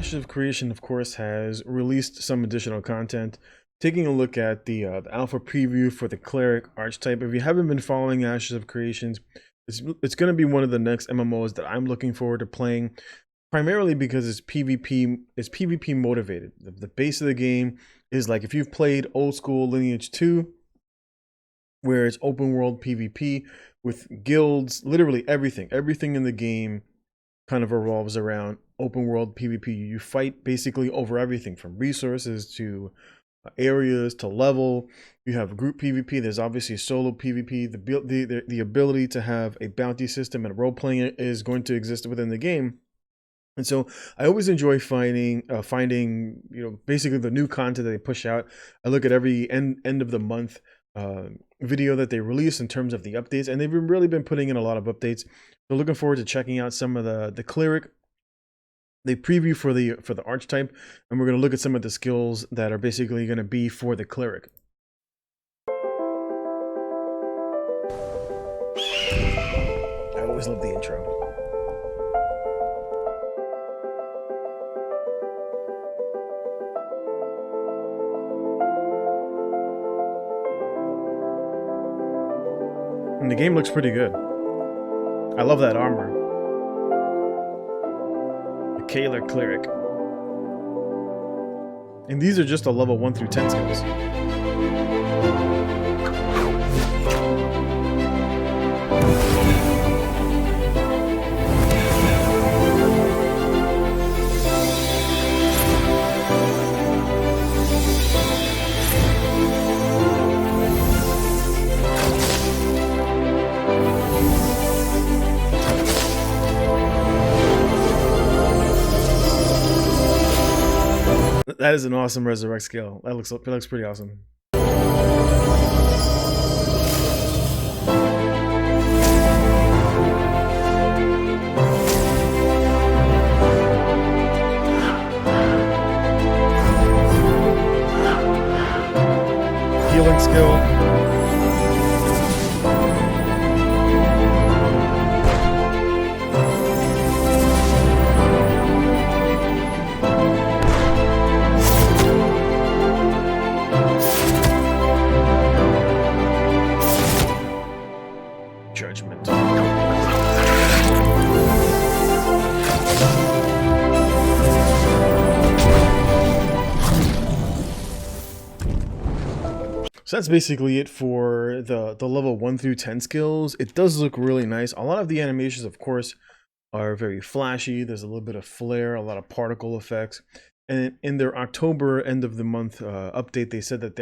Ashes of Creation, of course, has released some additional content. Taking a look at the alpha preview for the Cleric Archetype. If you haven't been following Ashes of Creations, it's going to be one of the next MMOs that I'm looking forward to playing, primarily because it's PvP motivated. The base of the game is like if you've played old school Lineage II, where it's open world PvP with guilds, literally everything in the game kind of revolves around open world PvP. You fight basically over everything from resources to areas to level. You have group PvP. There's obviously solo PvP. The ability to have a bounty system and role playing is going to exist within the game. And so I always enjoy finding basically the new content that they push out. I look at every end of the month video that they release in terms of the updates, and they've really been putting in a lot of updates. So looking forward to checking out some of the Cleric. They preview for the archetype, and we're going to look at some of the skills that are basically going to be for the Cleric. I always love the intro. And the game looks pretty good. I love that armor. Cleric. And these are just a level 1 through 10 skills. That is an awesome resurrect skill. It looks pretty awesome. Healing skill. Judgment. So that's basically it for the level 1 through 10 skills. It does look really nice. A lot of the animations, of course, are very flashy. There's a little bit of flare, a lot of particle effects. And in their October end of the month update, they said that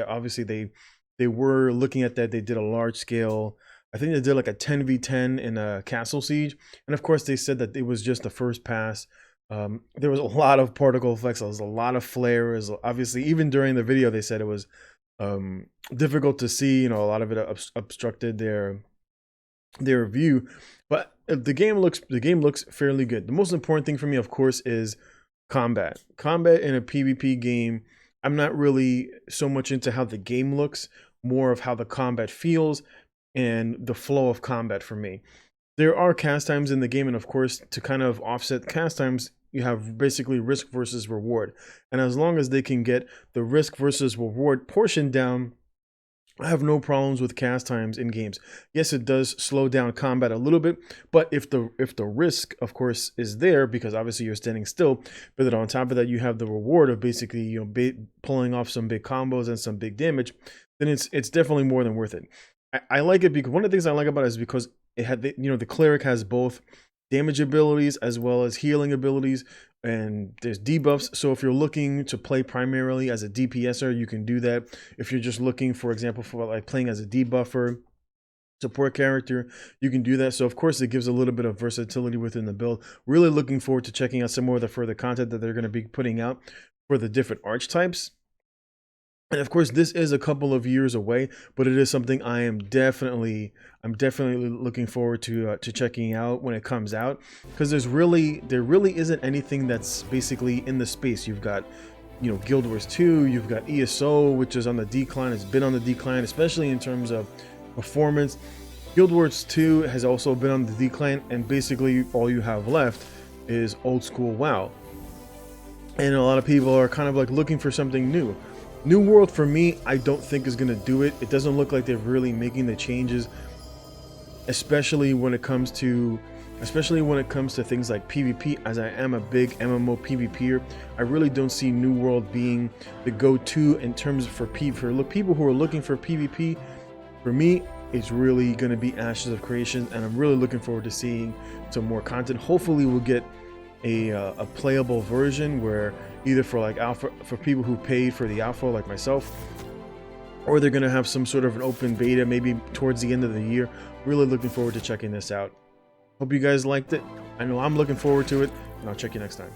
they were looking at that. They did a large scale, I think they did like a 10v10 in a castle siege. And of course, they said that it was just the first pass. There was a lot of particle effects. There was a lot of flare. Obviously, even during the video, they said it was difficult to see. A lot of it obstructed their view. But the game looks fairly good. The most important thing for me, of course, is combat. Combat in a PvP game. I'm not really so much into how the game looks, more of how the combat feels and the flow of combat for me. There are cast times in the game, and of course, to kind of offset cast times, you have basically risk versus reward. And as long as they can get the risk versus reward portion down, I have no problems with cast times in games. Yes, it does slow down combat a little bit, but if the risk, of course, is there, because obviously you're standing still, but then on top of that, you have the reward of basically pulling off some big combos and some big damage, then it's definitely more than worth it. I like it because one of the things I like about it is because it had the Cleric has both damage abilities as well as healing abilities, and there's debuffs. So if you're looking to play primarily as a DPSer, you can do that. If you're just looking, for example, for like playing as a debuffer, support character, you can do that. So of course it gives a little bit of versatility within the build. Really looking forward to checking out some more of the further content that they're going to be putting out for the different archetypes. And of course, this is a couple of years away, but it is something I'm definitely looking forward to checking out when it comes out, because there really isn't anything that's basically in the space. You've got, Guild Wars 2, you've got ESO, which is on the decline. It's been on the decline, especially in terms of performance. Guild Wars 2 has also been on the decline, and basically all you have left is old school WoW. and a lot of people are kind of like looking for something new. New World for me, I don't think is going to do it. It doesn't look like they're really making the changes, especially when it comes to things like PvP. As I am a big MMO PvPer, I really don't see New World being the go-to in terms for people who are looking for PvP. For me, it's really going to be Ashes of Creation, and I'm really looking forward to seeing some more content. Hopefully we'll get a playable version where either for like alpha, for people who paid for the alpha like myself, or they're going to have some sort of an open beta maybe towards the end of the year. Really looking forward to checking this out. Hope you guys liked it. I know I'm looking forward to it, and I'll check you next time.